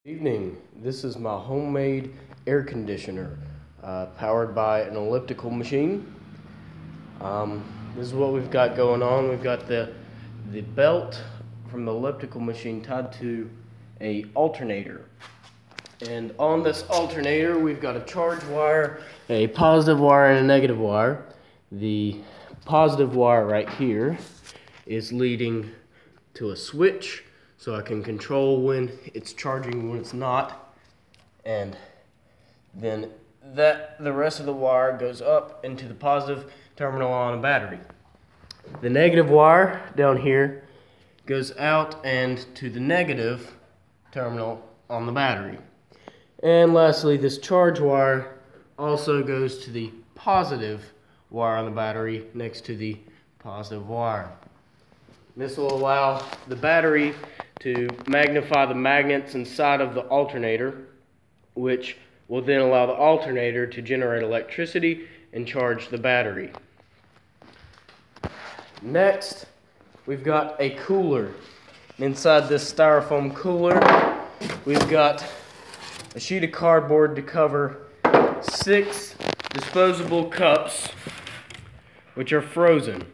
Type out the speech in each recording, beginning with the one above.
Evening. This is my homemade air conditioner powered by an elliptical machine. This is what we've got going on. We've got the belt from the elliptical machine tied to a alternator. And on this alternator we've got a charge wire, a positive wire, and a negative wire. The positive wire right here is leading to a switch, so I can control when it's charging, when it's not. And then the rest of the wire goes up into the positive terminal on a battery. The negative wire down here goes out and to the negative terminal on the battery. And lastly, this charge wire also goes to the positive wire on the battery next to the positive wire. This will allow the battery to magnify the magnets inside of the alternator, which will then allow the alternator to generate electricity and charge the battery. Next, we've got a cooler. Inside this styrofoam cooler, we've got a sheet of cardboard to cover 6 disposable cups, which are frozen.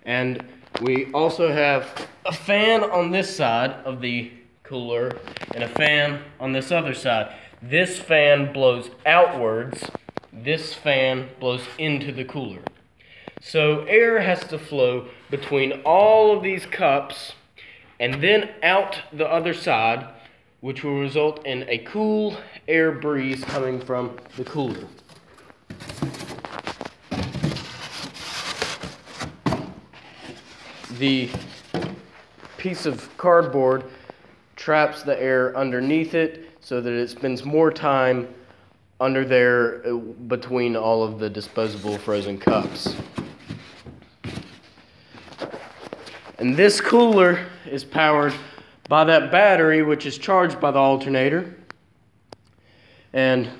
And we also have a fan on this side of the cooler and a fan on this other side. This fan blows outwards. This fan blows into the cooler. So air has to flow between all of these cups and then out the other side, which will result in a cool air breeze coming from the cooler. The piece of cardboard traps the air underneath it so that it spends more time under there between all of the disposable frozen cups. And this cooler is powered by that battery, which is charged by the alternator. And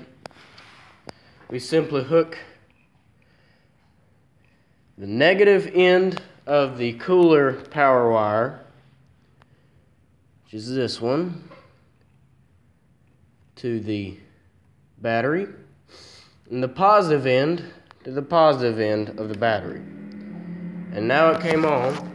we simply hook the negative end of the cooler power wire, which is this one, to the battery, and the positive end to the positive end of the battery. And now it came on.